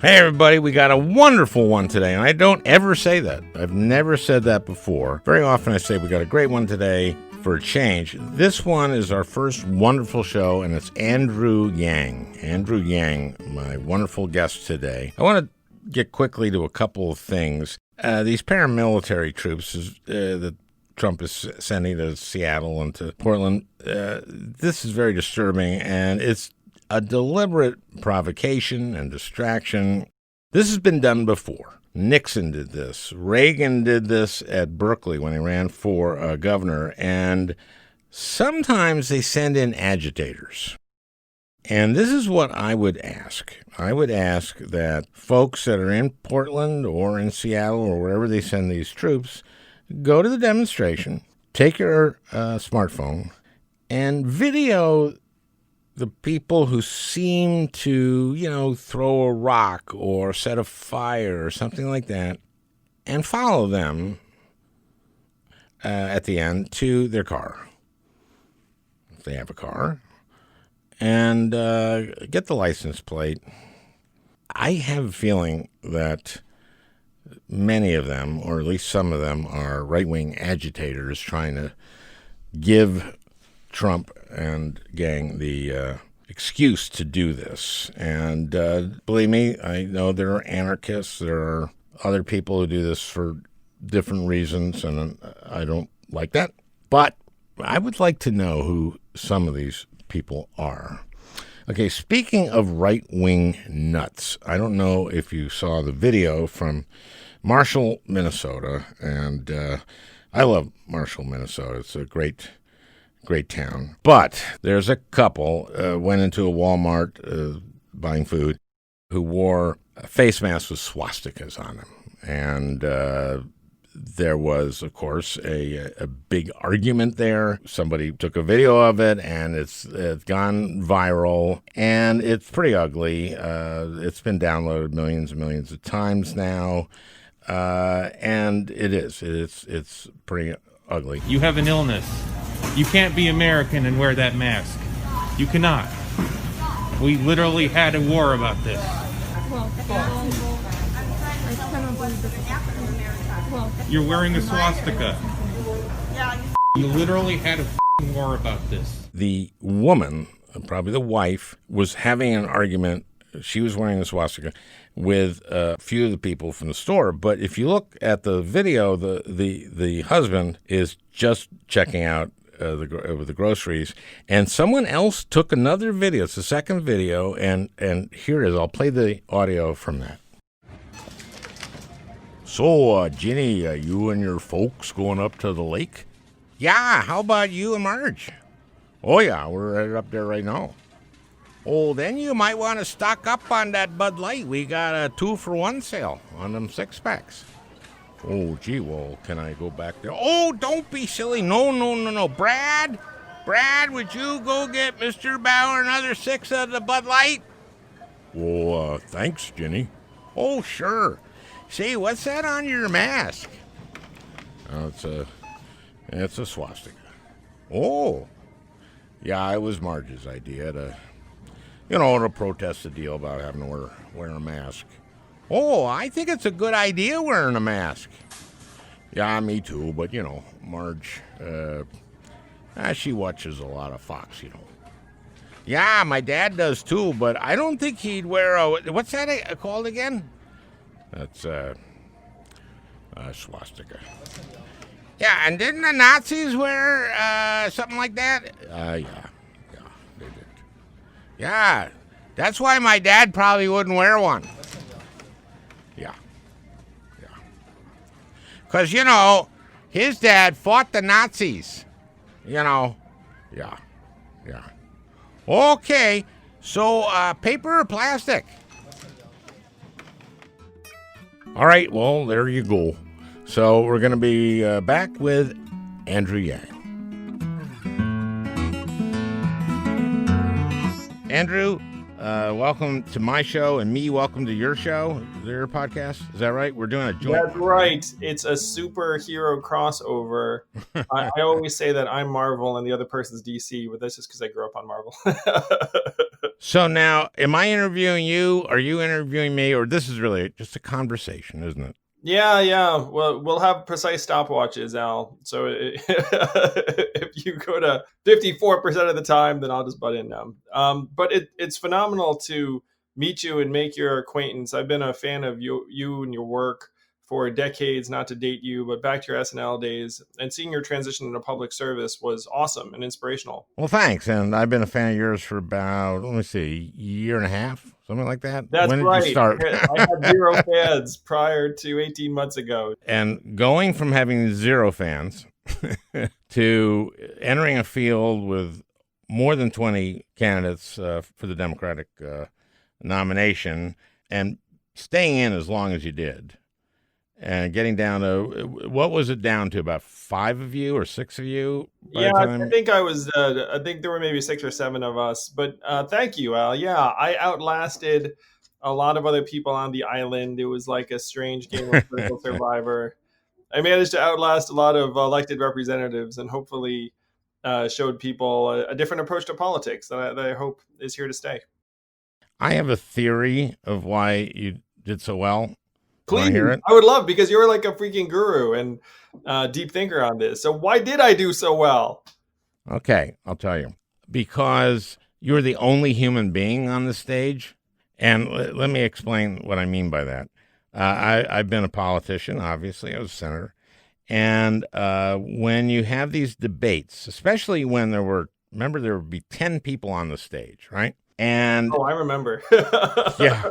Hey everybody, we got a wonderful one today, and I don't ever say that. I've never said that before. Very often I say we got a great one today for a change. This one is our first wonderful show, and it's Andrew Yang. Andrew Yang, my wonderful guest today. I want to get quickly to a couple of things. These paramilitary troops that Trump is sending to Seattle and to Portland, this is very disturbing, and it's a deliberate provocation and distraction. This has been done before. Nixon did this. Reagan did this at Berkeley when he ran for governor. And sometimes they send in agitators. And this is what I would ask. I would ask that folks that are in Portland or in Seattle or wherever they send these troops, go to the demonstration, take your smartphone, and video the people who seem to, throw a rock or set a fire or something like that, and follow them at the end to their car, if they have a car, and get the license plate. I have a feeling that many of them, or at least some of them, are right-wing agitators trying to give Trump and gang the excuse to do this. And believe me, I know there are anarchists. There are other people who do this for different reasons, and I don't like that. But I would like to know who some of these people are. Okay, speaking of right-wing nuts, I don't know if you saw the video from Marshall, Minnesota, and I love Marshall, Minnesota. It's a great town. But there's a couple went into a Walmart buying food who wore face masks with swastikas on them. And there was, of course, a big argument there. Somebody took a video of it, and it's gone viral, and it's pretty ugly. It's been downloaded millions and millions of times now, and it's pretty ugly. You have an illness. You can't be American and wear that mask. You cannot. We literally had a war about this. You're wearing a swastika. You literally had a war about this. The woman, probably the wife, was having an argument. She was wearing a swastika with a few of the people from the store. But if you look at the video, the husband is just checking out the groceries, and someone else took another video. It's the second video, and here it is. I'll play the audio from that. So, Ginny, you and your folks going up to the lake? Yeah, how about you and Marge? Oh, yeah, we're right up there right now. Oh, then you might want to stock up on that Bud Light. We got a 2-for-1 sale on them 6-packs. Oh, gee, well, can I go back there? Oh, don't be silly. No. Brad, would you go get Mr. Bauer another 6 of the Bud Light? Well, thanks, Jenny. Oh, sure. See, what's that on your mask? Oh, it's a swastika. Oh, yeah, it was Marge's idea to protest the deal about having to wear a mask. Oh, I think it's a good idea wearing a mask. Yeah, me too, but, Marge, she watches a lot of Fox, Yeah, my dad does too, but I don't think he'd wear what's that called again? That's a swastika. Yeah, and didn't the Nazis wear something like that? Yeah, they did. Yeah, that's why my dad probably wouldn't wear one. Yeah. Because, his dad fought the Nazis. Yeah. Okay, so paper or plastic? All right, well, there you go. So we're going to be back with Andrew Yang. Andrew, welcome to my show, and welcome to your show, your podcast. Is that right? We're doing a joint. That's right. It's a superhero crossover. I always say that I'm Marvel and the other person's DC, but that's just because I grew up on Marvel. So now, am I interviewing you? Are you interviewing me? Or this is really just a conversation, isn't it? Yeah, yeah. Well, we'll have precise stopwatches, Al. So if you go to 54% of the time, then I'll just butt in now. But it's phenomenal to meet you and make your acquaintance. I've been a fan of you and your work for decades, not to date you, but back to your SNL days. And seeing your transition into public service was awesome and inspirational. Well, thanks. And I've been a fan of yours for about, let me see, a year and a half, something like that. That's when did right. you start? I had 0 fans prior to 18 months ago. And going from having 0 fans to entering a field with more than 20 candidates for the Democratic nomination and staying in as long as you did and getting down to, what was it down to, about 5 of you or 6 of you? Yeah, I think I think there were maybe 6 or 7 of us, but thank you, Al. Yeah, I outlasted a lot of other people on the island. It was like a strange game of political survivor. I managed to outlast a lot of elected representatives and hopefully showed people a different approach to politics that I hope is here to stay. I have a theory of why you did so well. Please, hear it? I would love, because you're like a freaking guru and deep thinker on this. So why did I do so well? Okay, I'll tell you. Because you're the only human being on the stage. And let me explain what I mean by that. I've been a politician, obviously. I was a senator. And when you have these debates, especially when there would be 10 people on the stage, right? And I remember. yeah.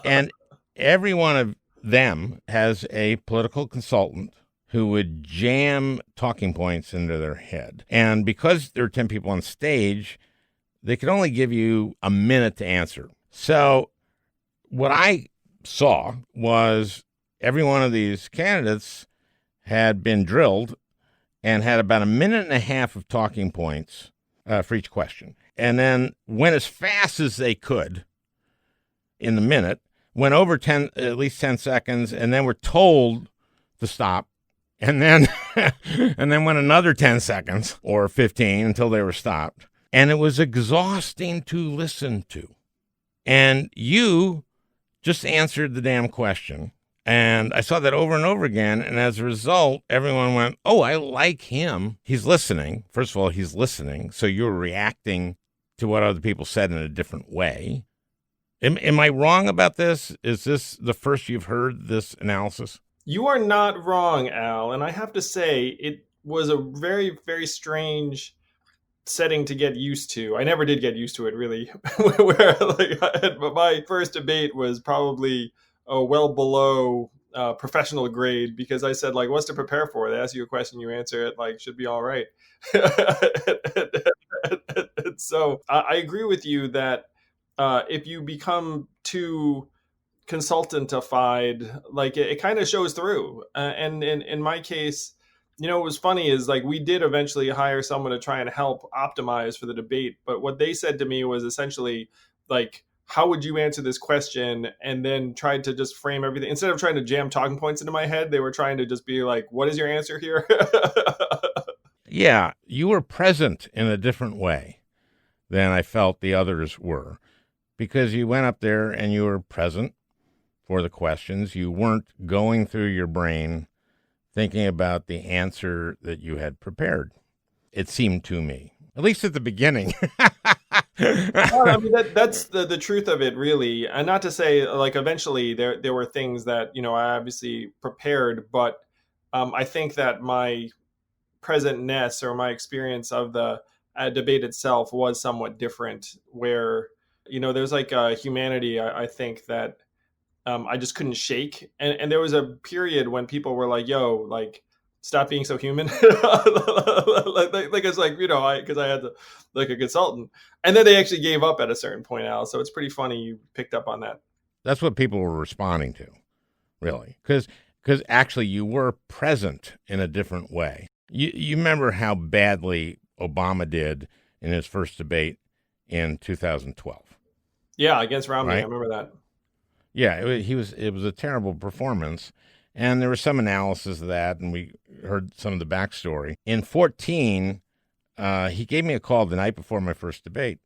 And every one of them has a political consultant who would jam talking points into their head. And because there are 10 people on stage, they could only give you a minute to answer. So what I saw was every one of these candidates had been drilled and had about a minute and a half of talking points for each question. And then went as fast as they could in the minute, went over at least 10 seconds, and then were told to stop. And then and then went another 10 seconds or 15 until they were stopped. And it was exhausting to listen to. And you just answered the damn question. And I saw that over and over again. And as a result, everyone went, oh, I like him. He's listening. First of all, he's listening. So you're reacting to what other people said in a different way. Am I wrong about this? Is this the first you've heard this analysis? You are not wrong, Al. And I have to say, it was a very, very strange setting to get used to. I never did get used to it, really. Where my first debate was probably well below professional grade, because I said, like, what's to prepare for? They ask you a question, you answer it, like, should be all right. So I agree with you that if you become too consultantified, like it kind of shows through. And in my case, what was funny is, like, we did eventually hire someone to try and help optimize for the debate. But what they said to me was essentially, like, how would you answer this question? And then tried to just frame everything. Instead of trying to jam talking points into my head, they were trying to just be like, what is your answer here? Yeah, you were present in a different way than I felt the others were, because you went up there and you were present for the questions. You weren't going through your brain thinking about the answer that you had prepared. It seemed to me, at least at the beginning. Well, I mean, that's the truth of it, really. And not to say, like, eventually there were things that, I obviously prepared, but I think that my presentness or my experience of the debate itself was somewhat different, where, there's like a humanity, I think, that I just couldn't shake. And there was a period when people were like, yo, like, stop being so human. Like it's like, because I had like a consultant. And then they actually gave up at a certain point, Al. So it's pretty funny you picked up on that. That's what people were responding to, really. Because actually you were present in a different way. You remember how badly Obama did in his first debate in 2012. Yeah, against Romney. Right? I remember that. Yeah, it was a terrible performance. And there was some analysis of that, and we heard some of the backstory. In 2014, he gave me a call the night before my first debate.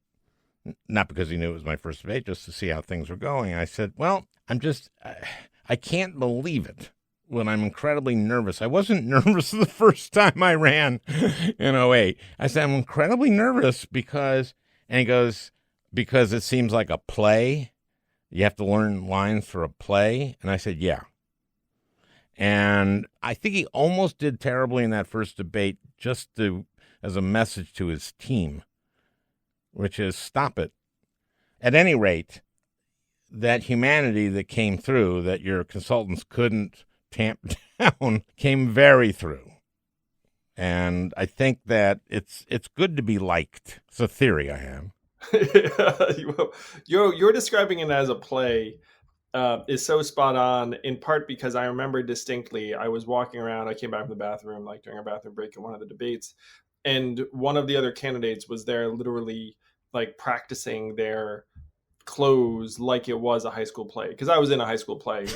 not because he knew it was my first debate, just to see how things were going. I said, well, I can't believe it when I'm incredibly nervous. I wasn't nervous the first time I ran in '08. I said, I'm incredibly nervous because, and he goes, because it seems like a play. You have to learn lines for a play. And I said, yeah. And I think he almost did terribly in that first debate just as a message to his team, which is stop it. At any rate, that humanity that came through, that your consultants couldn't tamp down, came very through. And I think that it's good to be liked. It's a theory I have. You're describing it as a play. Is so spot on, in part because I remember distinctly I was walking around. I came back from the bathroom, like during a bathroom break in one of the debates, and one of the other candidates was there literally like practicing their close like it was a high school play, because I was in a high school play.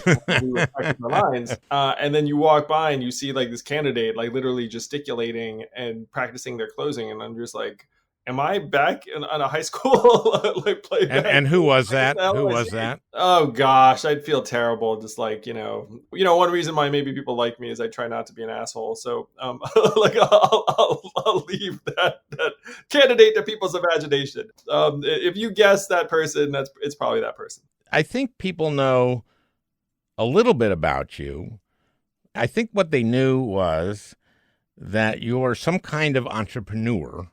We were practicing the lines, and then you walk by and you see like this candidate like literally gesticulating and practicing their closing, and I'm just like, am I back on a high school like playback? And who was that? Who was that? Oh gosh, I'd feel terrible. Just like, one reason why maybe people like me is I try not to be an asshole. So like I'll leave that candidate to people's imagination. If you guess that person, it's probably that person. I think people know a little bit about you. I think what they knew was that you're some kind of entrepreneur.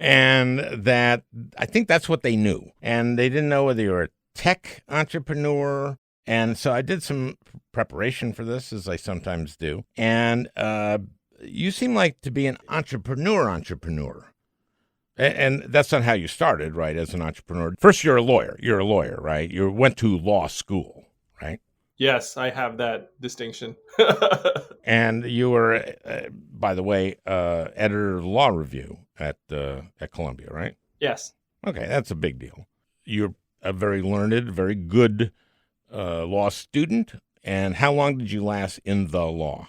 And that I think that's what they knew. And they didn't know whether you're a tech entrepreneur. And so I did some preparation for this, as I sometimes do. And you seem like to be an entrepreneur. And that's not how you started, right, as an entrepreneur. First, you're a lawyer, right? You went to law school, right? Yes, I have that distinction. And you were, by the way, editor of the Law Review at Columbia, right? Yes. Okay, that's a big deal. You're a very learned, very good law student. And how long did you last in the law?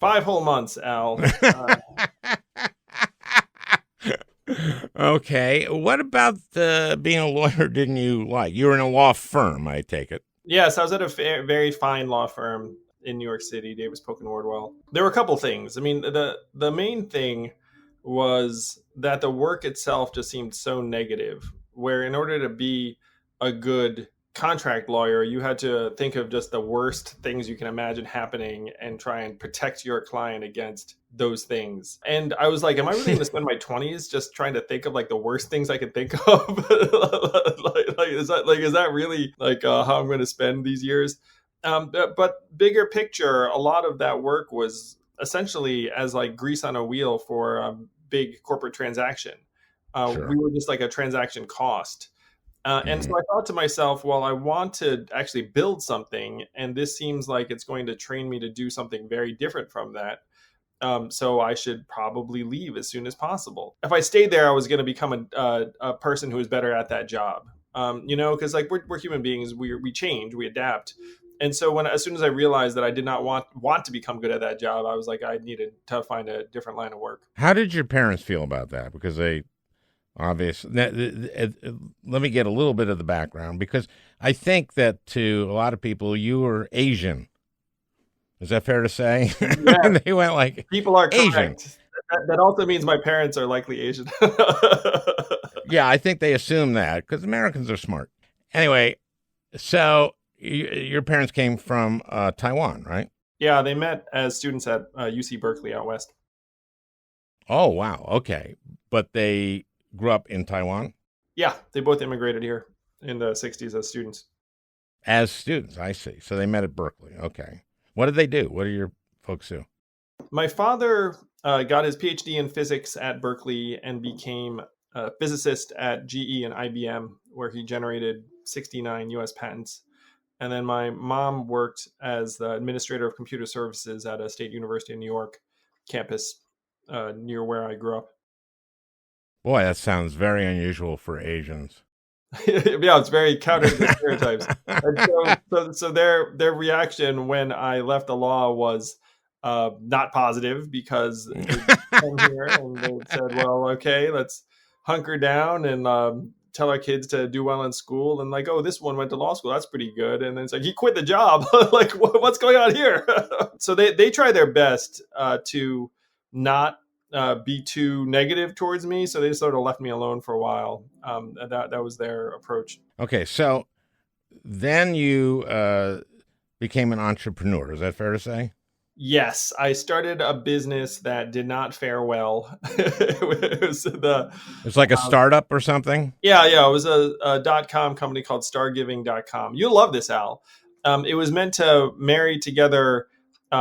5 whole months, Al. Okay. What about being a lawyer didn't you like? You were in a law firm, I take it. Yes, I was at a very fine law firm in New York City, Davis Polk & Wardwell. There were a couple things. I mean, the main thing was that the work itself just seemed so negative, where in order to be a good contract lawyer, you had to think of just the worst things you can imagine happening and try and protect your client against those things. And I was like, am I really going to spend my 20s just trying to think of like the worst things I could think of? Is that really like how I'm going to spend these years? But bigger picture, a lot of that work was essentially as like grease on a wheel for a big corporate transaction. Sure. We were just like a transaction cost. And so I thought to myself, well, I want to actually build something, and this seems like it's going to train me to do something very different from that. So I should probably leave as soon as possible. If I stayed there, I was going to become a person who is better at that job. Because like we're human beings, we change, we adapt. And so as soon as I realized that I did not want to become good at that job, I was like, I needed to find a different line of work. How did your parents feel about that? Because they obviously, let me get a little bit of the background, because I think that to a lot of people, you were Asian. Is that fair to say? Yeah. They went like, people are correct. Asian. That also means my parents are likely Asian. Yeah, I think they assume that because Americans are smart. Anyway, so your parents came from Taiwan, right? Yeah, they met as students at UC Berkeley out west. Oh, wow. Okay. But they grew up in Taiwan? Yeah, they both immigrated here in the 60s as students. As students, I see. So they met at Berkeley. Okay. What did they do? What did your folks do? My father got his PhD in physics at Berkeley and became a physicist at GE and IBM, where he generated 69 U.S. patents. And then my mom worked as the administrator of computer services at a state university in New York campus near where I grew up. Boy, that sounds very unusual for Asians. Yeah, it's very counter to stereotypes. And so their reaction when I left the law was not positive, because they came here and they said, well, okay, let's hunker down and tell our kids to do well in school. And like, oh, this one went to law school. That's pretty good. And then it's like, he quit the job. Like, what's going on here? So they try their best to not be too negative towards me. So they just sort of left me alone for a while. And that was their approach. Okay, so then you became an entrepreneur. Is that fair to say? Yes, I started a business that did not fare well. It was It's like a startup or something? yeah. It was a .com company called stargiving.com. You'll love this, Al. It was meant to marry together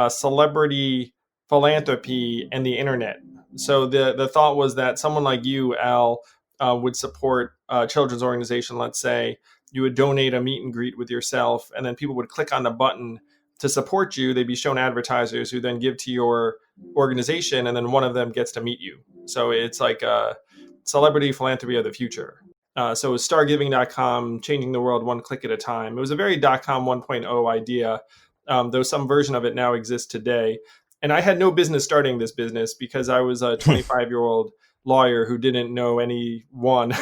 celebrity philanthropy and the internet. So the thought was that someone like you, Al, would support a children's organization, let's say. You would donate a meet and greet with yourself, and then people would click on the button to support you. They'd be shown advertisers who then give to your organization, and then one of them gets to meet you. So it's like a celebrity philanthropy of the future. So it was stargiving.com, changing the world one click at a time. It was a very .com 1.0 idea, though some version of it now exists today. And I had no business starting this business because I was a 25-year-old lawyer who didn't know anyone.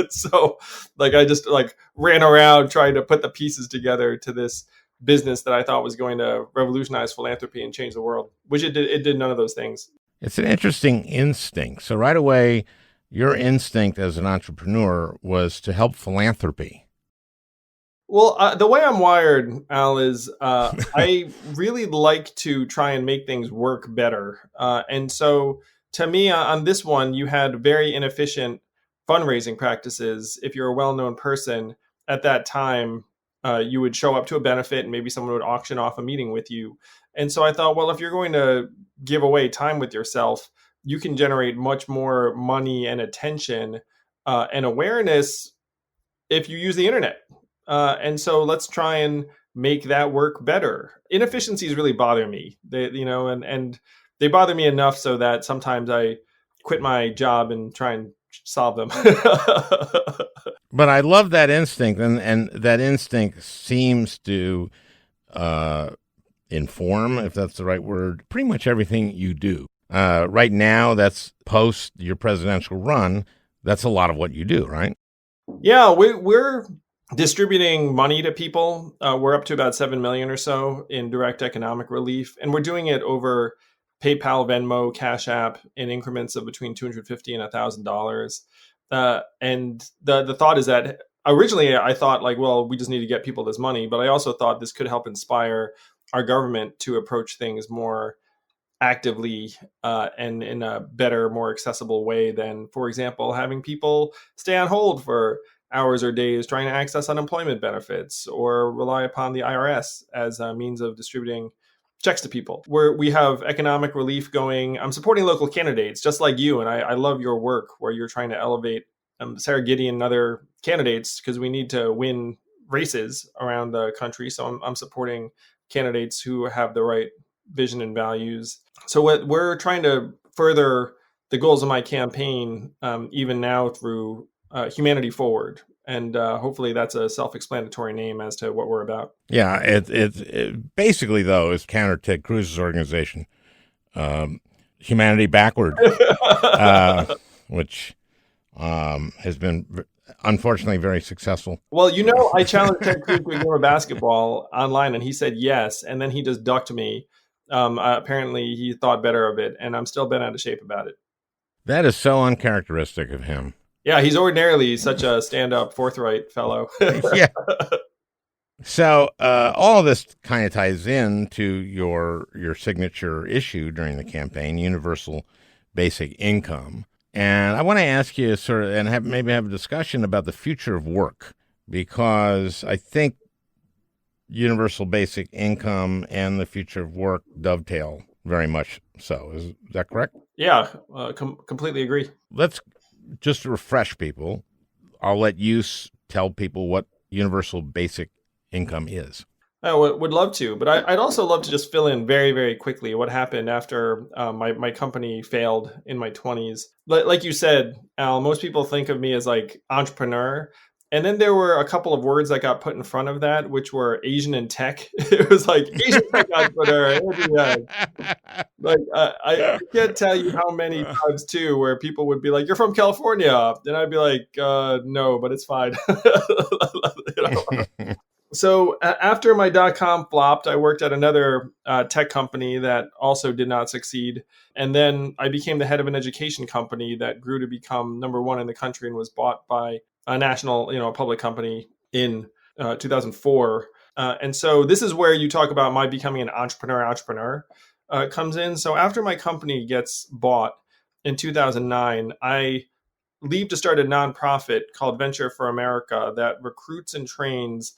So like I just like ran around trying to put the pieces together to this business that I thought was going to revolutionize philanthropy and change the world, which it did none of those things. It's an interesting instinct. So right away, your instinct as an entrepreneur was to help philanthropy. Well, the way I'm wired, Al, is I really like to try and make things work better. And so to me, on this one, you had very inefficient fundraising practices. If you're a well-known person at that time, you would show up to a benefit and maybe someone would auction off a meeting with you. And so I thought, well, if you're going to give away time with yourself, you can generate much more money and attention and awareness if you use the internet. And so let's try and make that work better. Inefficiencies really bother me. And they bother me enough so that sometimes I quit my job and try and solve them. But I love that instinct, and that instinct seems to inform, if that's the right word, pretty much everything you do. Right now, that's post your presidential run. That's a lot of what you do, right? Yeah, we're distributing money to people. We're up to about 7 million or so in direct economic relief, and we're doing it over PayPal, Venmo, Cash App in increments of between $250 and $1,000. And the thought is that originally I thought like, well, we just need to get people this money, but I also thought this could help inspire our government to approach things more actively and in a better, more accessible way than, for example, having people stay on hold for hours or days trying to access unemployment benefits or rely upon the IRS as a means of distributing checks to people. We have economic relief going. I'm supporting local candidates just like you. And I love your work where you're trying to elevate Sarah Gideon and other candidates because we need to win races around the country. So I'm supporting candidates who have the right vision and values. So what we're trying to further the goals of my campaign, even now through Humanity Forward. And hopefully that's a self-explanatory name as to what we're about. Yeah, it basically, though, is counter Ted Cruz's organization, Humanity Backward, which has been, unfortunately, very successful. Well, I challenged Ted Cruz to a game of basketball online, and he said yes, and then he just ducked me. Apparently, he thought better of it, and I'm still bent out of shape about it. That is so uncharacteristic of him. Yeah, he's ordinarily such a stand-up, forthright fellow. Yeah. So all of this kind of ties into your signature issue during the campaign, Universal Basic Income. And I want to ask you maybe have a discussion about the future of work, because I think Universal Basic Income and the future of work dovetail very much so. Is that correct? Yeah, completely agree. Let's just refresh people. I'll let you tell people what Universal Basic Income is. I would love to, but I'd also love to just fill in very, very quickly what happened after my company failed in my 20s. Like you said, Al, most people think of me as like entrepreneur. And then there were a couple of words that got put in front of that, which were Asian and tech. It was like Asian tech entrepreneur. Like I can't tell you how many times too where people would be like, "You're from California," and I'd be like, "No, but it's fine." You know? So after my .com flopped, I worked at another tech company that also did not succeed, and then I became the head of an education company that grew to become number one in the country and was bought by a national, a public company in 2004. And so this is where you talk about my becoming an entrepreneur comes in. So after my company gets bought in 2009, I leave to start a nonprofit called Venture for America that recruits and trains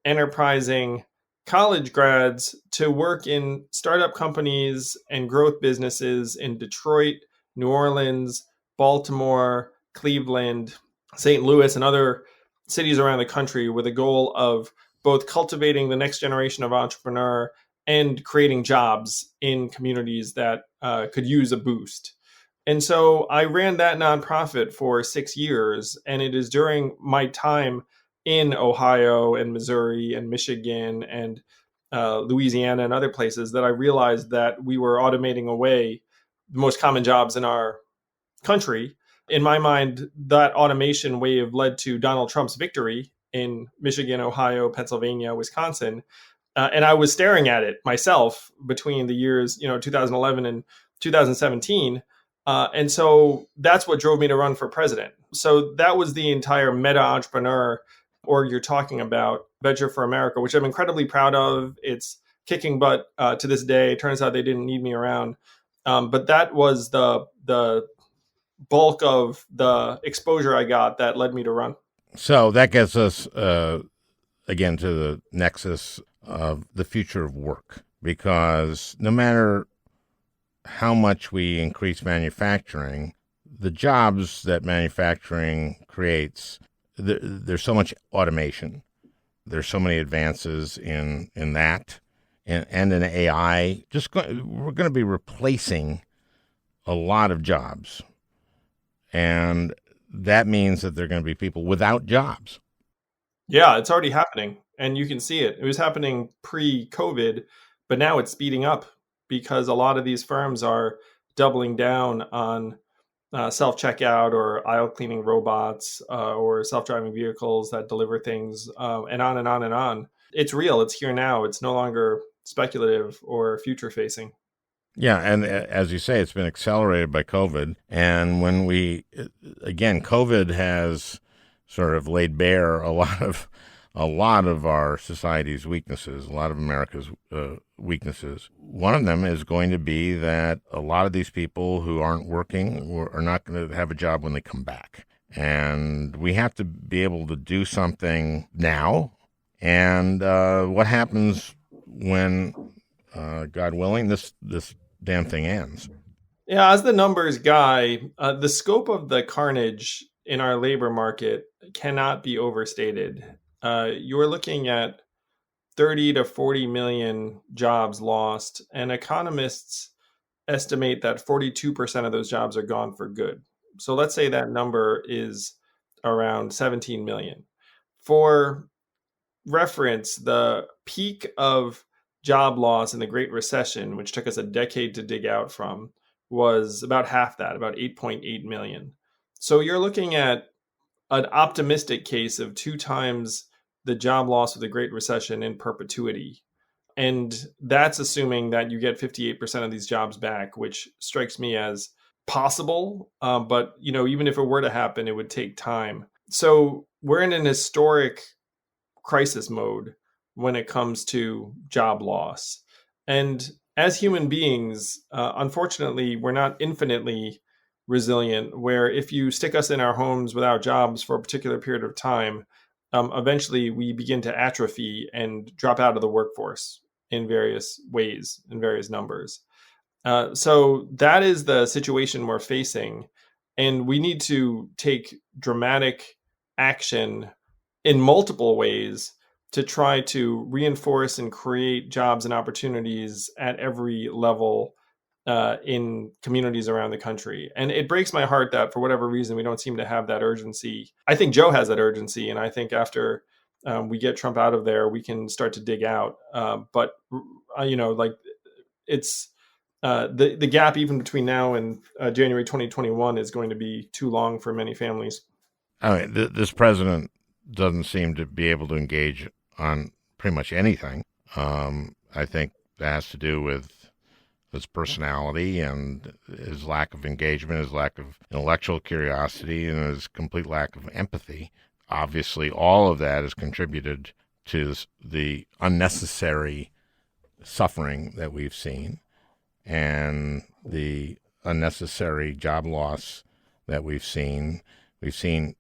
enterprising college grads to work in startup companies and growth businesses in Detroit, New Orleans, Baltimore, Cleveland, St. Louis, and other cities around the country with a goal of both cultivating the next generation of entrepreneur and creating jobs in communities that could use a boost. And so I ran that nonprofit for 6 years. And it is during my time in Ohio and Missouri and Michigan and Louisiana and other places that I realized that we were automating away the most common jobs in our country. In my mind, that automation wave led to Donald Trump's victory in Michigan, Ohio, Pennsylvania, Wisconsin. And I was staring at it myself between the years, 2011 and 2017. And so that's what drove me to run for president. So that was the entire meta entrepreneur org you're talking about, Venture for America, which I'm incredibly proud of. It's kicking butt to this day. It turns out they didn't need me around. But that was the bulk of the exposure I got that led me to run. So that gets us again to the nexus of the future of work, because no matter how much we increase manufacturing, the jobs that manufacturing creates, there's so much automation. There's so many advances in that and in AI. We're going to be replacing a lot of jobs. And that means that there are going to be people without jobs. Yeah, it's already happening. And you can see it. It was happening pre-COVID, but now it's speeding up because a lot of these firms are doubling down on self-checkout or aisle cleaning robots or self-driving vehicles that deliver things and on and on and on. It's real. It's here now. It's no longer speculative or future-facing. Yeah, and as you say, it's been accelerated by COVID. And when COVID has sort of laid bare a lot of our society's weaknesses, a lot of America's weaknesses. One of them is going to be that a lot of these people who aren't working are not going to have a job when they come back. And we have to be able to do something now. And what happens when, God willing, this damn thing ends? Yeah, as the numbers guy, the scope of the carnage in our labor market cannot be overstated. You're looking at 30 to 40 million jobs lost, and economists estimate that 42% of those jobs are gone for good. So let's say that number is around 17 million. For reference, the peak of job loss in the Great Recession, which took us a decade to dig out from, was about half that, about 8.8 million. So you're looking at an optimistic case of 2 times the job loss of the Great Recession in perpetuity. And that's assuming that you get 58% of these jobs back, which strikes me as possible. But, even if it were to happen, it would take time. So we're in an historic crisis mode when it comes to job loss. And as human beings, unfortunately, we're not infinitely resilient, where if you stick us in our homes without jobs for a particular period of time, eventually we begin to atrophy and drop out of the workforce in various ways, in various numbers. So that is the situation we're facing. And we need to take dramatic action in multiple ways to try to reinforce and create jobs and opportunities at every level in communities around the country. And it breaks my heart that for whatever reason, we don't seem to have that urgency. I think Joe has that urgency. And I think after we get Trump out of there, we can start to dig out. But, like it's the gap even between now and January 2021 is going to be too long for many families. I mean, this president doesn't seem to be able to engage on pretty much anything. I think that has to do with his personality and his lack of engagement, his lack of intellectual curiosity, and his complete lack of empathy. Obviously, all of that has contributed to the unnecessary suffering that we've seen and the unnecessary job loss that we've seen. We've seen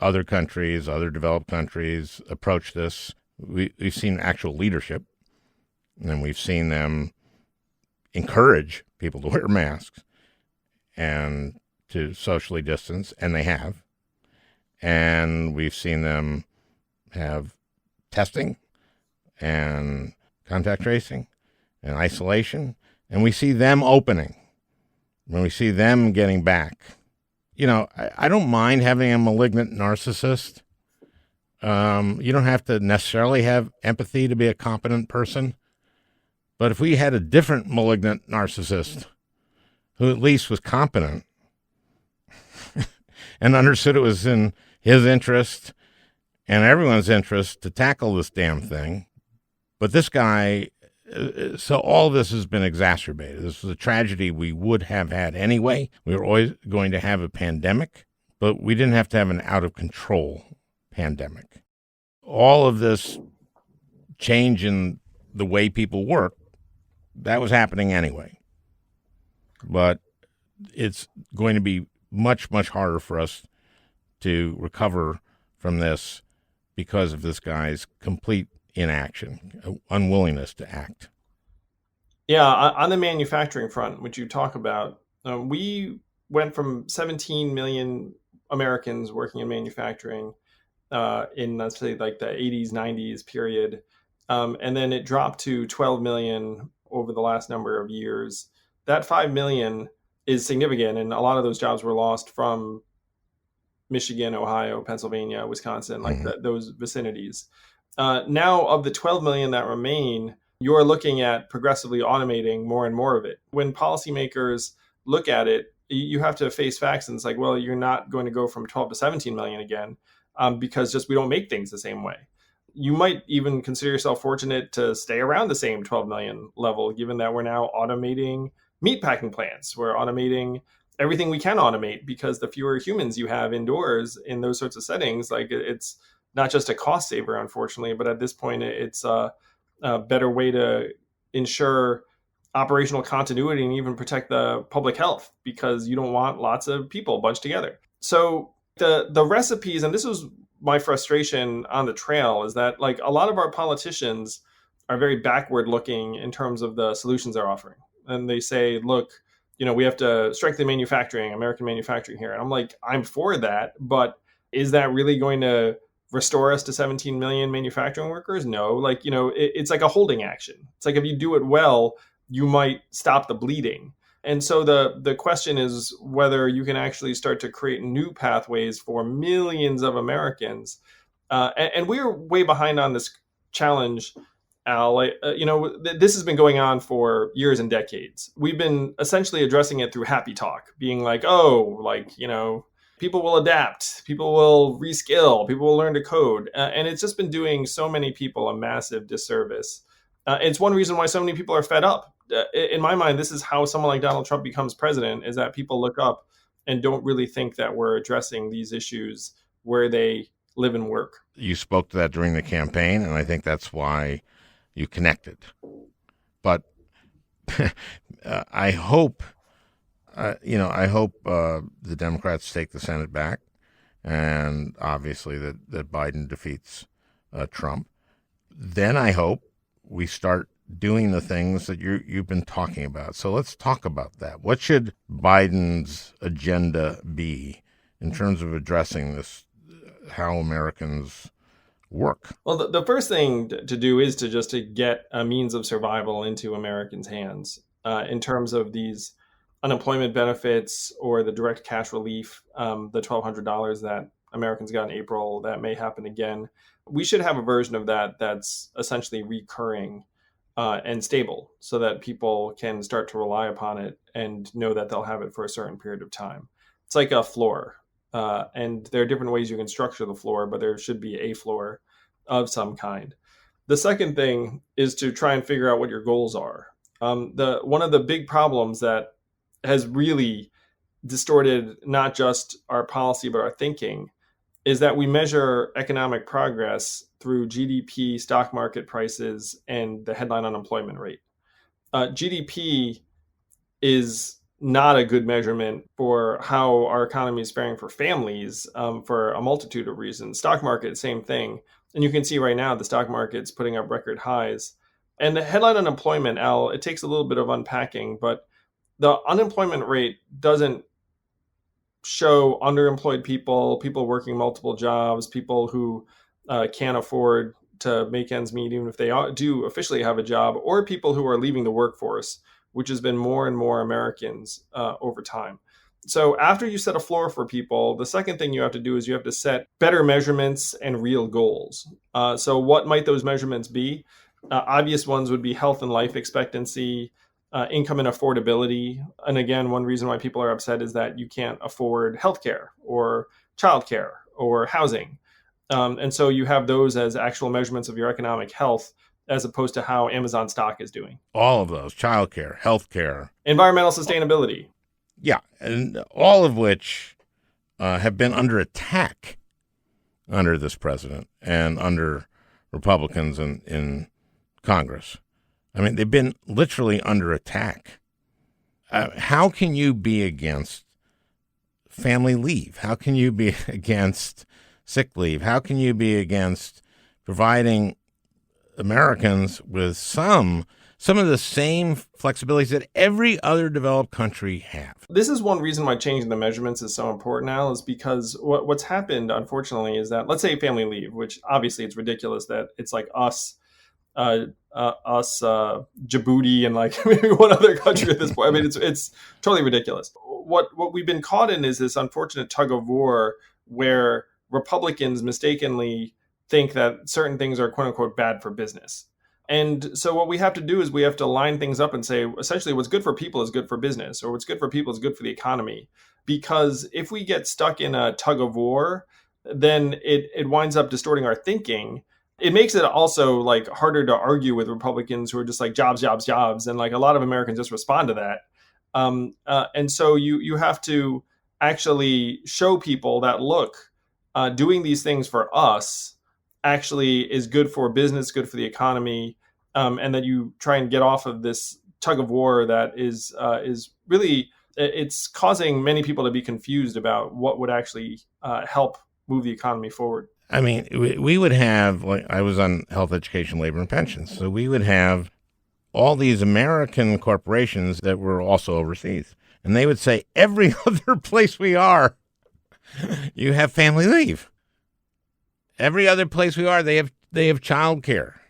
other countries, other developed countries approach this. We've seen actual leadership, and we've seen them encourage people to wear masks and to socially distance, and they have. And we've seen them have testing and contact tracing and isolation, and we see them opening. When we see them getting back, I don't mind having a malignant narcissist. You don't have to necessarily have empathy to be a competent person. But if we had a different malignant narcissist who at least was competent and understood it was in his interest and everyone's interest to tackle this damn thing, but this guy, so all this has been exacerbated. This is a tragedy we would have had anyway. We were always going to have a pandemic, but we didn't have to have an out-of-control pandemic. All of this change in the way people work, that was happening anyway. But it's going to be much, much harder for us to recover from this because of this guy's complete inaction, unwillingness to act. Yeah, on the manufacturing front, which you talk about, we went from 17 million Americans working in manufacturing in, let's say, like the 80s, 90s period. And then it dropped to 12 million over the last number of years. That 5 million is significant. And a lot of those jobs were lost from Michigan, Ohio, Pennsylvania, Wisconsin, like those vicinities. Now, of the 12 million that remain, you're looking at progressively automating more and more of it. When policymakers look at it, you have to face facts. And it's like, well, you're not going to go from 12 to 17 million again because just we don't make things the same way. You might even consider yourself fortunate to stay around the same 12 million level, given that we're now automating meatpacking plants. We're automating everything we can automate because the fewer humans you have indoors in those sorts of settings, like it's not just a cost saver, unfortunately, but at this point, it's a better way to ensure operational continuity and even protect the public health because you don't want lots of people bunched together. So the recipes, and this was my frustration on the trail, is that like a lot of our politicians are very backward looking in terms of the solutions they're offering. And they say, look, we have to strengthen manufacturing, American manufacturing here. And I'm like, I'm for that, but is that really going to restore us to 17 million manufacturing workers? No, it's like a holding action. It's like if you do it well, you might stop the bleeding. And so the question is whether you can actually start to create new pathways for millions of Americans. And we're way behind on this challenge, Al. This has been going on for years and decades. We've been essentially addressing it through happy talk, being like, people will adapt, people will reskill, people will learn to code. And it's just been doing so many people a massive disservice. It's one reason why so many people are fed up. In my mind, this is how someone like Donald Trump becomes president, is that people look up and don't really think that we're addressing these issues where they live and work. You spoke to that during the campaign, and I think that's why you connected. But I hope the Democrats take the Senate back, and obviously that Biden defeats Trump. Then I hope we start doing the things that you've been talking about. So let's talk about that. What should Biden's agenda be in terms of addressing this, how Americans work? Well, the first thing to do is to get a means of survival into Americans' hands. in terms of these unemployment benefits or the direct cash relief, the $1,200 that Americans got in April, that may happen again. We should have a version of that that's essentially recurring and stable so that people can start to rely upon it and know that they'll have it for a certain period of time. It's like a floor. And there are different ways you can structure the floor, but there should be a floor of some kind. The second thing is to try and figure out what your goals are. One of the big problems that has really distorted not just our policy, but our thinking is that we measure economic progress through GDP, stock market prices, and the headline unemployment rate. GDP is not a good measurement for how our economy is faring for families for a multitude of reasons. Stock market, same thing. And you can see right now the stock market's putting up record highs. And the headline unemployment, Al, it takes a little bit of unpacking, but the unemployment rate doesn't show underemployed people, people working multiple jobs, people who can't afford to make ends meet, even if they do officially have a job, or people who are leaving the workforce, which has been more and more Americans over time. So after you set a floor for people, the second thing you have to do is you have to set better measurements and real goals. So what might those measurements be? Obvious ones would be health and life expectancy, income and affordability. And again, one reason why people are upset is that you can't afford healthcare or childcare or housing. And so you have those as actual measurements of your economic health, as opposed to how Amazon stock is doing. All of those, childcare, healthcare, environmental sustainability. Yeah, and all of which have been under attack under this president and under Republicans in Congress. I mean, they've been literally under attack. How can you be against family leave? How can you be against sick leave? How can you be against providing Americans with some of the same flexibilities that every other developed country have? This is one reason why changing the measurements is so important now, is because what's happened, unfortunately, is that, let's say family leave, which obviously it's ridiculous that it's like us, Djibouti, and like maybe one other country at this point. I mean, it's totally ridiculous. What we've been caught in is this unfortunate tug of war where Republicans mistakenly think that certain things are quote unquote bad for business. And so what we have to do is we have to line things up and say, essentially, what's good for people is good for business, or what's good for people is good for the economy. Because if we get stuck in a tug of war, then it winds up distorting our thinking. It makes it also like harder to argue with Republicans who are just like jobs, jobs, jobs. And like a lot of Americans just respond to that. And so you have to actually show people that, look, doing these things for us actually is good for business, good for the economy, and that you try and get off of this tug of war that is really, it's causing many people to be confused about what would actually help move the economy forward. I mean, we would have, like, I was on health, education, labor, and pensions, so we would have all these American corporations that were also overseas, and they would say, every other place we are, you have family leave. Every other place we are, they have child care.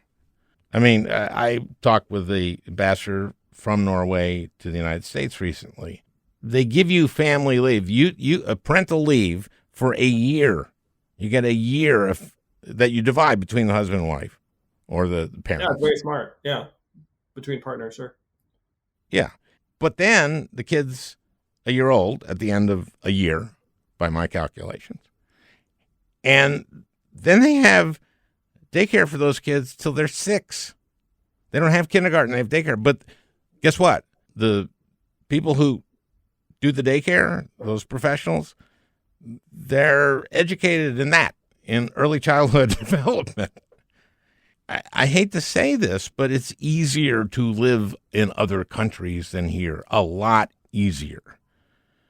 I mean, I talked with the ambassador from Norway to the United States recently. They give you family leave, a parental leave for a year. You get a year that you divide between the husband and wife, or the parents. Yeah, it's very smart. Yeah, between partners, sure. Yeah, but then the kid's a year old at the end of a year, by my calculations, and then they have daycare for those kids till they're 6. They don't have kindergarten, they have daycare. But guess what? The people who do the daycare, those professionals, they're educated in early childhood development. I hate to say this, but it's easier to live in other countries than here. A lot easier.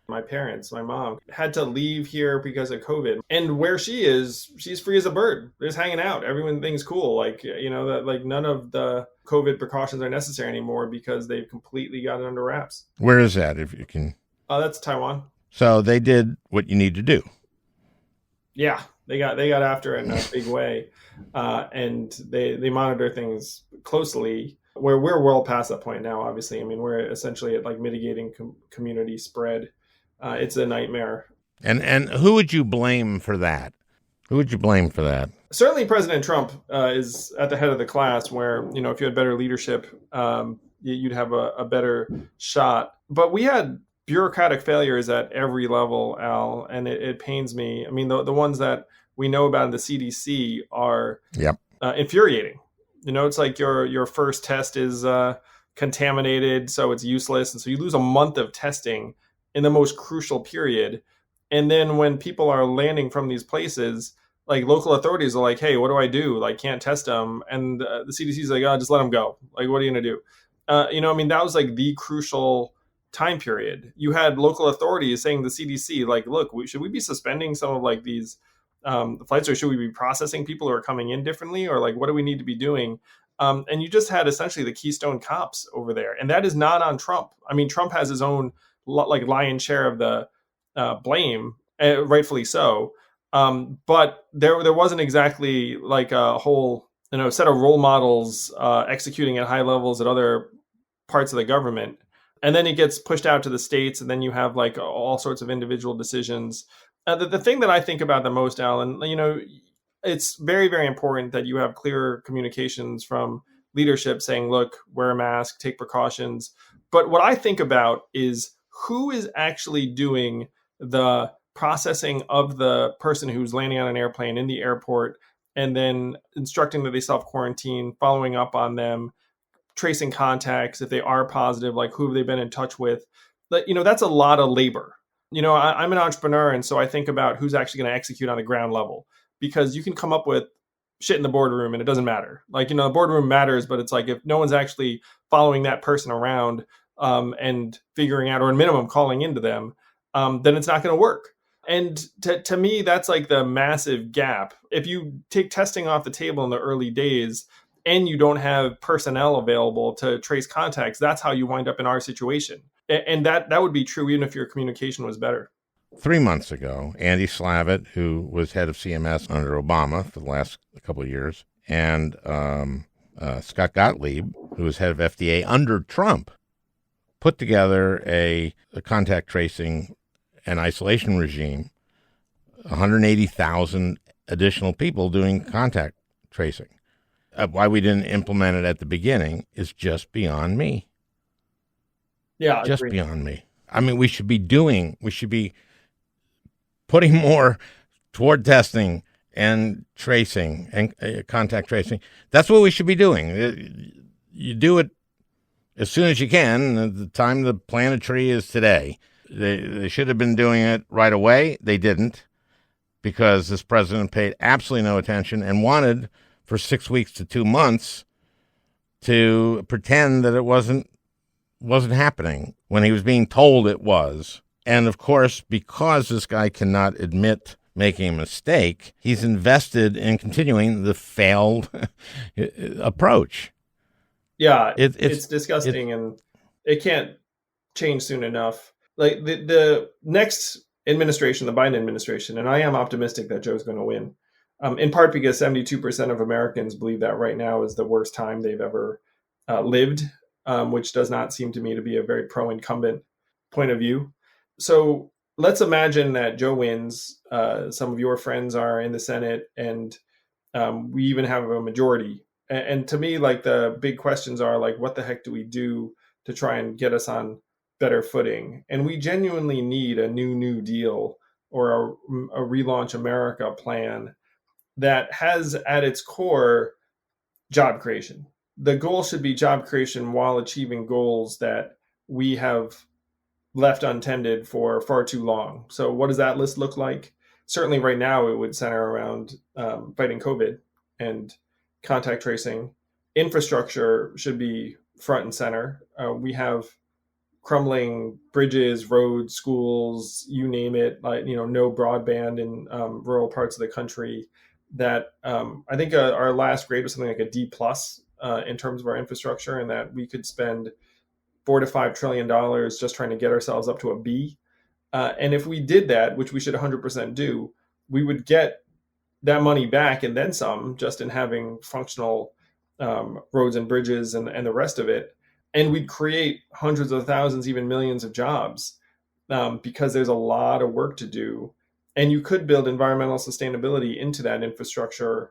My parents, my mom, had to leave here because of COVID. And where she is, she's free as a bird. They're just hanging out. Everyone thinks cool. Like, you know, that like none of the COVID precautions are necessary anymore because they've completely got it under wraps. Where is that, if you can? That's Taiwan. So they did what you need to do. Yeah, they got after it in a big way. And they monitor things closely. where we're well past that point now, obviously. I mean, we're essentially at like mitigating community spread. It's a nightmare. And who would you blame for that? Who would you blame for that? Certainly President Trump is at the head of the class where, if you had better leadership, you'd have a better shot. But we had bureaucratic failures at every level, Al, and it pains me. I mean, the ones that we know about in the CDC are Yep. Infuriating. It's like your first test is contaminated, so it's useless. And so you lose a month of testing in the most crucial period. And then when people are landing from these places, like local authorities are like, hey, what do I do? Like, can't test them. And the CDC is like, oh, just let them go. Like, what are you going to do? That was like the crucial time period. You had local authorities saying to the CDC, like, look, should we be suspending some of like these flights, or should we be processing people who are coming in differently? Or like, what do we need to be doing? And you just had essentially the Keystone cops over there. And that is not on Trump. I mean, Trump has his own like lion's share of the blame, rightfully so. But there wasn't exactly like a whole set of role models executing at high levels at other parts of the government. And then it gets pushed out to the states, and then you have like all sorts of individual decisions. The thing that I think about the most, Alan, it's very, very important that you have clear communications from leadership saying, look, wear a mask, take precautions. But what I think about is who is actually doing the processing of the person who's landing on an airplane in the airport, and then instructing that they self-quarantine, following up on them, tracing contacts if they are positive, like who have they been in touch with. But, that's a lot of labor. I'm an entrepreneur, and so I think about who's actually going to execute on the ground level, because you can come up with shit in the boardroom and it doesn't matter. Like, the boardroom matters, but it's like if no one's actually following that person around and figuring out, or at minimum calling into them, then it's not going to work. And to me, that's like the massive gap. If you take testing off the table in the early days and you don't have personnel available to trace contacts, that's how you wind up in our situation. And that would be true even if your communication was better. 3 months ago, Andy Slavitt, who was head of CMS under Obama for the last couple of years, and Scott Gottlieb, who was head of FDA under Trump, put together a contact tracing and isolation regime, 180,000 additional people doing contact tracing. Why we didn't implement it at the beginning is just beyond me. Yeah, just beyond me. I mean, we should be putting more toward testing and tracing and contact tracing. That's what we should be doing. You do it as soon as you can. The time to plant a tree is today. They should have been doing it right away. They didn't, because this president paid absolutely no attention and wanted for 6 weeks to 2 months to pretend that it wasn't happening when he was being told it was. And of course, because this guy cannot admit making a mistake, he's invested in continuing the failed approach. Yeah, it's disgusting, and it can't change soon enough. Like the next administration, the Biden administration, and I am optimistic that Joe's going to win, in part because 72% of Americans believe that right now is the worst time they've ever lived, which does not seem to me to be a very pro-incumbent point of view. So let's imagine that Joe wins. Some of your friends are in the Senate, and we even have a majority. And to me, like, the big questions are like, what the heck do we do to try and get us on better footing? And we genuinely need a New Deal or a Relaunch America plan that has at its core job creation. The goal should be job creation while achieving goals that we have left untended for far too long. So what does that list look like? Certainly right now it would center around fighting COVID and contact tracing. Infrastructure should be front and center. We have crumbling bridges, roads, schools, you name it, like, no broadband in rural parts of the country. That I think our last grade was something like a D plus in terms of our infrastructure, and that we could spend $4 to $5 trillion just trying to get ourselves up to a B. And if we did that, which we should 100% do, we would get that money back and then some, just in having functional roads and bridges and the rest of it. And we'd create hundreds of thousands, even millions of jobs, because there's a lot of work to do. And you could build environmental sustainability into that infrastructure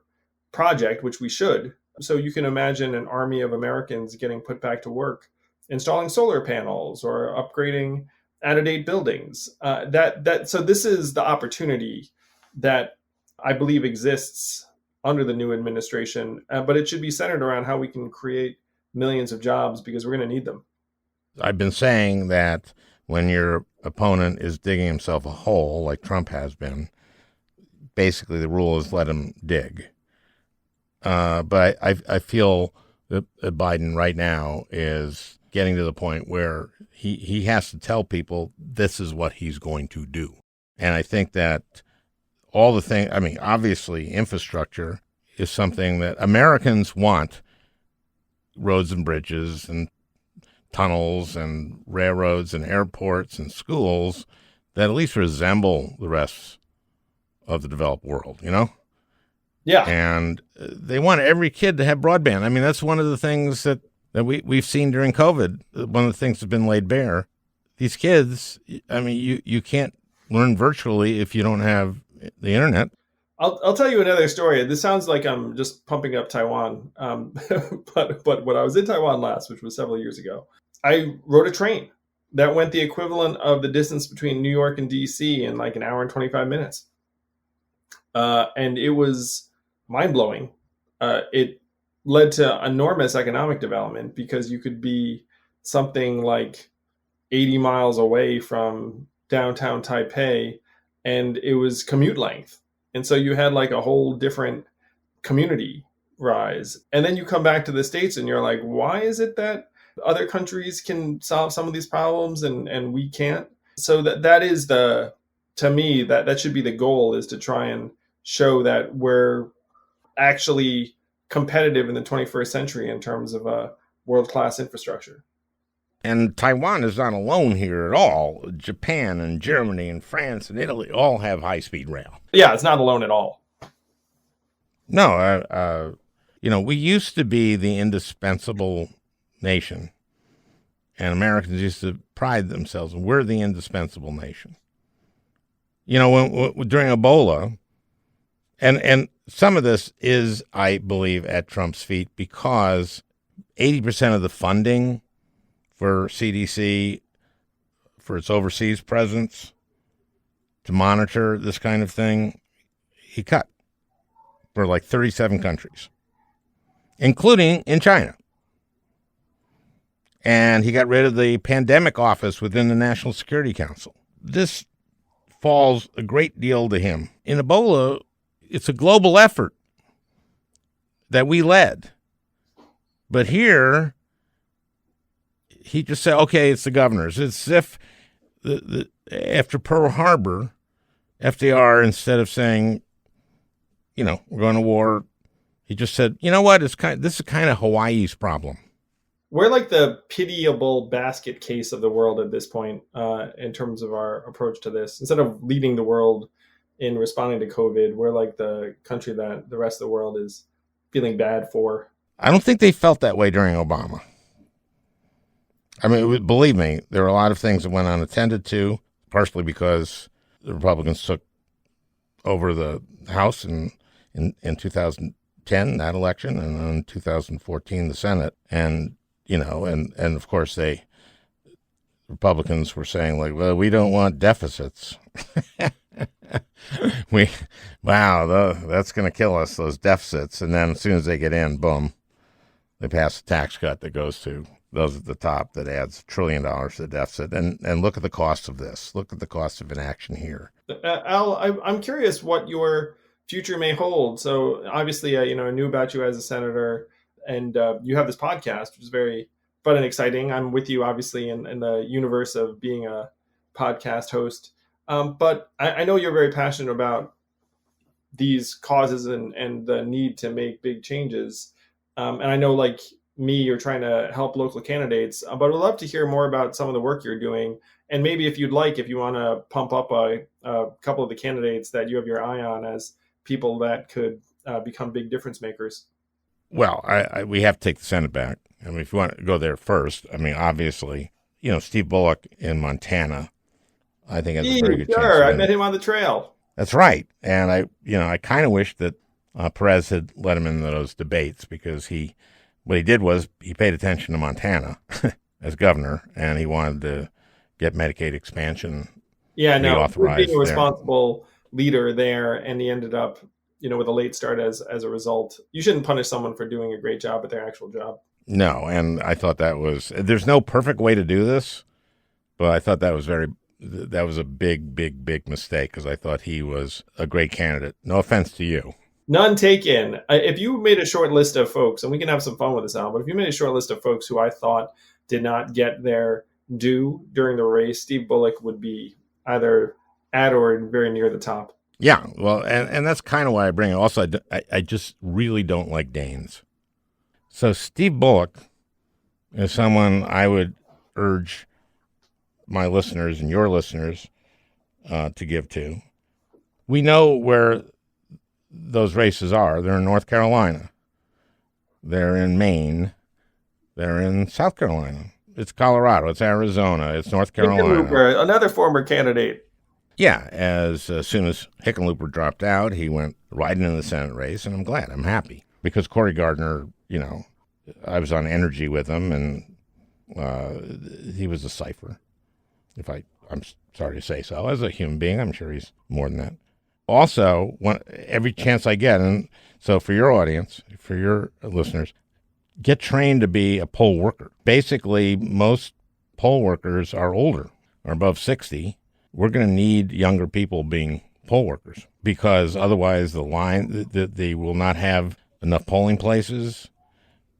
project, which we should. So you can imagine an army of Americans getting put back to work, installing solar panels or upgrading out-of-date buildings. So this is the opportunity that I believe exists under the new administration, but it should be centered around how we can create millions of jobs, because we're going to need them. I've been saying that when your opponent is digging himself a hole, like Trump has been, basically the rule is let him dig. But I feel that Biden right now is getting to the point where he has to tell people this is what he's going to do. And I think that all the things, I mean, obviously infrastructure is something that Americans want, roads and bridges and tunnels and railroads and airports and schools that at least resemble the rest of the developed world, you know? Yeah. And they want every kid to have broadband. I mean, that's one of the things that we've seen during COVID. One of the things that's been laid bare. These kids, I mean, you can't learn virtually if you don't have the internet. I'll tell you another story. This sounds like I'm just pumping up Taiwan. But when I was in Taiwan last, which was several years ago, I rode a train that went the equivalent of the distance between New York and DC in like an hour and 25 minutes. And it was mind-blowing. It led to enormous economic development because you could be something like 80 miles away from downtown Taipei, and it was commute length. And so you had like a whole different community rise. And then you come back to the States and you're like, why is it that other countries can solve some of these problems and we can't? So that is to me, that should be the goal, is to try and show that we're actually competitive in the 21st century in terms of a world-class infrastructure. And Taiwan is not alone here at all. Japan and Germany and France and Italy all have high-speed rail. Yeah, it's not alone at all. No, we used to be the indispensable nation, and Americans used to pride themselves. We're the indispensable nation. You know, when during Ebola, and some of this is, I believe, at Trump's feet, because 80% of the funding for CDC, for its overseas presence, to monitor this kind of thing, he cut for like 37 countries, including in China. And he got rid of the pandemic office within the National Security Council. This falls a great deal to him. In Ebola, it's a global effort that we led. But here, he just said, okay, it's the governors. It's as if after Pearl Harbor, FDR, instead of saying, we're going to war, he just said, you know what, this is kind of Hawaii's problem. We're like the pitiable basket case of the world at this point, in terms of our approach to this. Instead of leading the world in responding to COVID, we're like the country that the rest of the world is feeling bad for. I don't think they felt that way during Obama. I mean, believe me, there were a lot of things that went unattended to, partially because the Republicans took over the House in 2010, that election, and then in 2014, the Senate. And, and of course, Republicans were saying, like, well, we don't want deficits. That's going to kill us, those deficits. And then as soon as they get in, boom, they pass a tax cut that goes to those at the top that adds $1 trillion to the deficit. And look at the cost of this. Look at the cost of inaction here. Al, I'm curious what your future may hold. So obviously, I knew about you as a senator, and you have this podcast, which is very fun and exciting. I'm with you, obviously, in the universe of being a podcast host. But I know you're very passionate about these causes and the need to make big changes. And I know, like me, you're trying to help local candidates, but I'd love to hear more about some of the work you're doing. And maybe if you want to pump up a couple of the candidates that you have your eye on as people that could become big difference makers. Well, we have to take the Senate back. I mean, if you want to go there first, I mean, obviously, Steve Bullock in Montana, I think has a very good chance. Sure, I met him on the trail. That's right. And I kind of wish that Perez had let him in those debates, because what he did was he paid attention to Montana as governor, and he wanted to get Medicaid expansion. Yeah, no, reauthorized being a responsible leader there, and he ended up, with a late start as a result. You shouldn't punish someone for doing a great job at their actual job. No, and I thought there's no perfect way to do this, but I thought that was a big, big, big mistake, because I thought he was a great candidate. No offense to you. None taken. If you made a short list of folks, and we can have some fun with this, Al, but if you made a short list of folks who I thought did not get their due during the race, Steve Bullock would be either at or very near the top. Yeah, well, and that's kind of why I bring it. Also, I just really don't like Daines. So Steve Bullock is someone I would urge my listeners and your listeners to give to. We know where those races are. They're in North Carolina. They're in Maine. They're in South Carolina. It's Colorado. It's Arizona. It's North Carolina. Hickenlooper, another former candidate. Yeah, as soon as Hickenlooper dropped out, he went right into the Senate race, and I'm glad. I'm happy. Because Cory Gardner, I was on Energy with him, and he was a cipher. I'm sorry to say so. As a human being, I'm sure he's more than that. Also, every chance I get, and so for your audience, for your listeners, get trained to be a poll worker. Basically, most poll workers are older, are above 60. We're going to need younger people being poll workers, because otherwise they will not have enough polling places,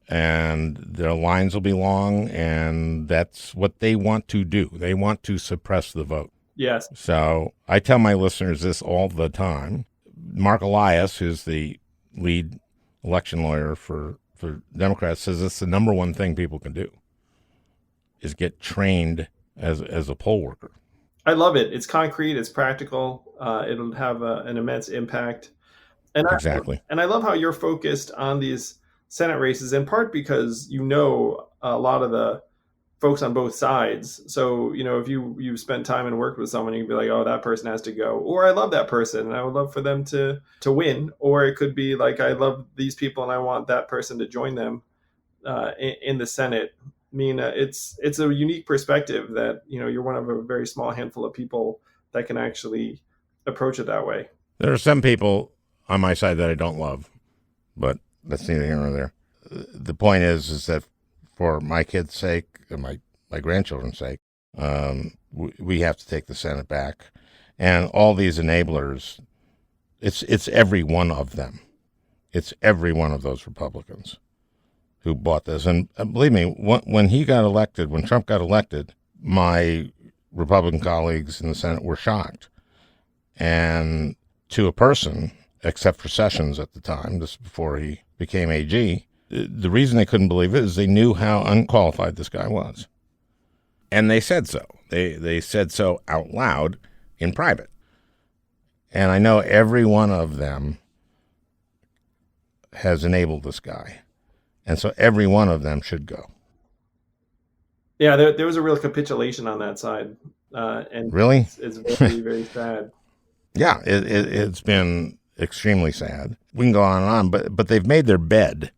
and their lines will be long, and that's what they want to do. They want to suppress the vote. Yes. So I tell my listeners this all the time. Mark Elias, who's the lead election lawyer for Democrats, says it's the number one thing people can do is get trained as a poll worker. I love it. It's concrete. It's practical. It'll have an immense impact. And exactly. I love how you're focused on these Senate races, in part because a lot of the folks on both sides. So, if you spent time and worked with someone, you'd be like, oh, that person has to go. Or I love that person and I would love for them to win. Or it could be like, I love these people and I want that person to join them in the Senate. I mean, it's a unique perspective that, you're one of a very small handful of people that can actually approach it that way. There are some people on my side that I don't love, but that's neither here nor there. The point is that for my kids' sake and my grandchildren's sake, we have to take the Senate back. And all these enablers, it's every one of them. It's every one of those Republicans who bought this. And believe me, when Trump got elected, my Republican colleagues in the Senate were shocked. And to a person, except for Sessions at the time, this before he became AG, the reason they couldn't believe it is they knew how unqualified this guy was. And they said so. They said so out loud in private. And I know every one of them has enabled this guy. And so every one of them should go. Yeah, there was a real capitulation on that side. And really? It's very, very sad. Yeah, it's been extremely sad. We can go on and on, but they've made their bed.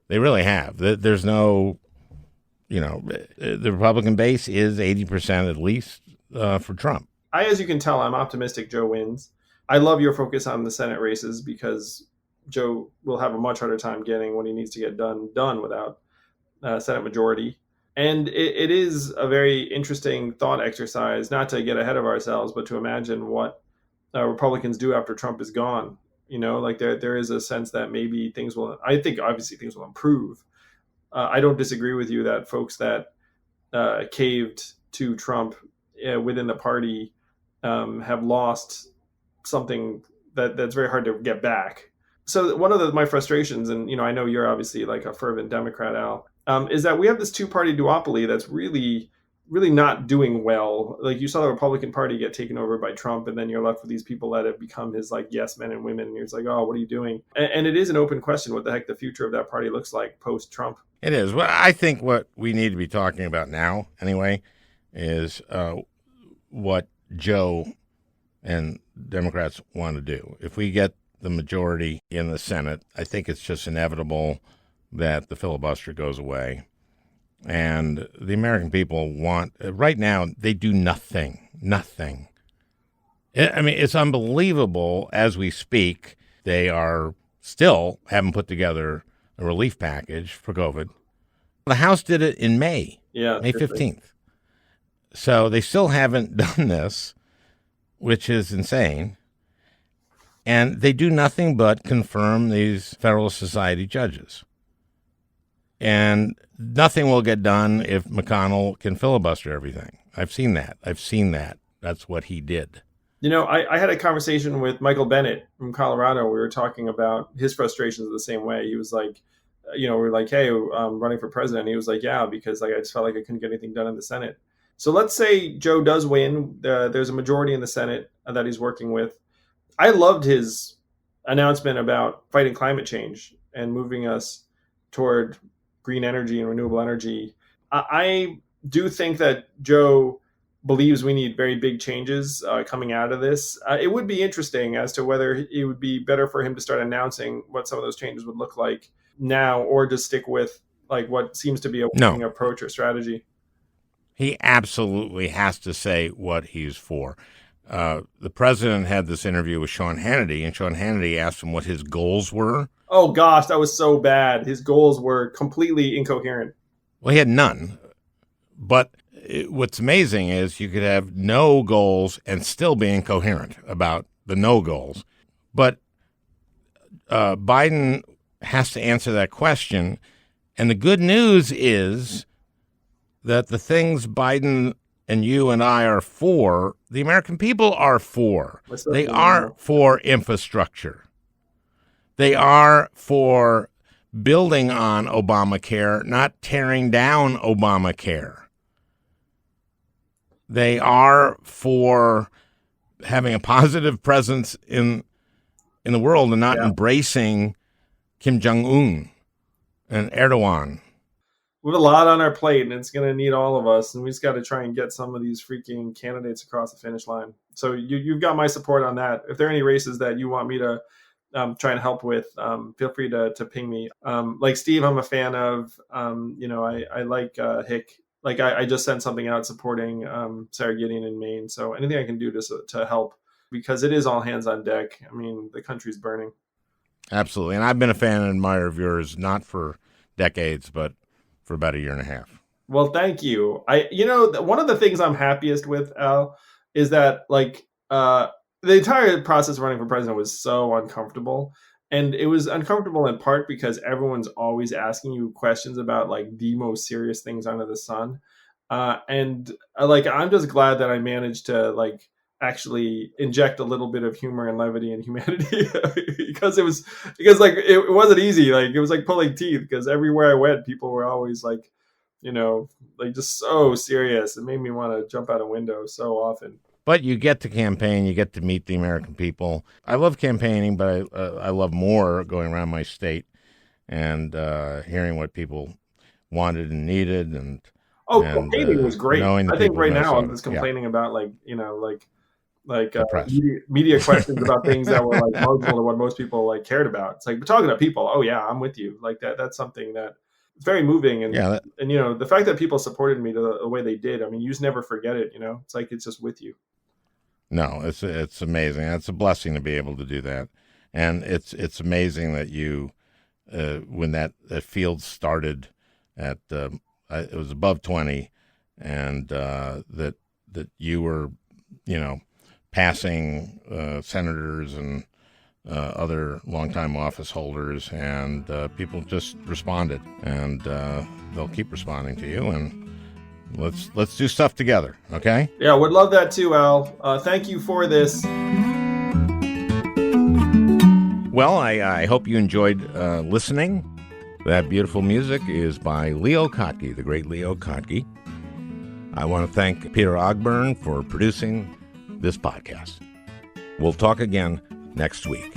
They really have. There's no, the Republican base is 80% at least for Trump. As you can tell, I'm optimistic Joe wins. I love your focus on the Senate races because Joe will have a much harder time getting what he needs to get done without Senate majority. And it is a very interesting thought exercise, not to get ahead of ourselves, but to imagine what Republicans do after Trump is gone. There is a sense that maybe I think obviously things will improve. I don't disagree with you that folks that caved to Trump within the party have lost something that's very hard to get back. So one of my frustrations, and I know you're obviously like a fervent Democrat, Al, is that we have this two-party duopoly that's really really not doing well. Like, you saw the Republican Party get taken over by Trump, and then you're left with these people that have become his like yes men and women. And you're just like, oh, what are you doing? And it is an open question what the heck the future of that party looks like post Trump. It is. Well, I think what we need to be talking about now, anyway, is what Joe and Democrats want to do. If we get the majority in the Senate, I think it's just inevitable that the filibuster goes away. And the American people want, right now, they do nothing. I mean, it's unbelievable as we speak. They are still haven't put together a relief package for COVID. The House did it in May 15th. So they still haven't done this, which is insane. And they do nothing but confirm these Federalist Society judges. And nothing will get done if McConnell can filibuster everything. I've seen that. That's what he did. You know, I had a conversation with Michael Bennett from Colorado. We were talking about his frustrations the same way. He was like, we were like, hey, I'm running for president. He was like, yeah, because like I just felt like I couldn't get anything done in the Senate. So let's say Joe does win. There's a majority in the Senate that he's working with. I loved his announcement about fighting climate change and moving us toward green energy and renewable energy. I do think that Joe believes we need very big changes coming out of this. It would be interesting as to whether it would be better for him to start announcing what some of those changes would look like now, or just stick with like what seems to be a working approach or strategy. He absolutely has to say what he's for. The president had this interview with Sean Hannity, and Sean Hannity asked him what his goals were. Oh, gosh, that was so bad. His goals were completely incoherent. Well, he had none. But what's amazing is you could have no goals and still be incoherent about the no goals. But Biden has to answer that question. And the good news is that the things Biden and you and I are for, the American people are for. They are for infrastructure. They are for building on Obamacare, not tearing down Obamacare. They are for having a positive presence in the world and not embracing Kim Jong-un and Erdogan. We have a lot on our plate, and it's going to need all of us, and we just got to try and get some of these freaking candidates across the finish line. So you've got my support on that. If there are any races that you want me to try and help with, feel free to ping me. Like Steve, I'm a fan of. I like Hick. Like I just sent something out supporting Sarah Gideon in Maine. So anything I can do to help, because it is all hands on deck. I mean, the country's burning. Absolutely. And I've been a fan and admirer of yours, not for decades, but for about a year and a half. Well, thank you. One of the things I'm happiest with, Al, is that the entire process of running for president was so uncomfortable. And it was uncomfortable in part because everyone's always asking you questions about like the most serious things under the sun. I'm just glad that I managed to actually inject a little bit of humor and levity and humanity because it wasn't easy. Like it was like pulling teeth, because everywhere I went, people were always just so serious. It made me want to jump out a window so often. But you get to campaign, you get to meet the American people. I love campaigning, but I love more going around my state and hearing what people wanted and needed. Campaigning was great. I think right now I'm just complaining about media questions about things that were marginal to what most people cared about. It's like, we're talking to people. Oh yeah, I'm with you. Like that's something that it's very moving. And the fact that people supported me the way they did, I mean, you just never forget it. It's like, it's just with you. No, it's amazing. It's a blessing to be able to do that. And it's amazing that you, when that field started at, it was above 20, and that you were, passing senators and other longtime office holders, and people just responded, and they'll keep responding to you, and let's do stuff together, okay? Yeah, would love that too, Al. Thank you for this. Well, I hope you enjoyed listening. That beautiful music is by Leo Kottke, the great Leo Kottke. I want to thank Peter Ogburn for producing this podcast. We'll talk again next week.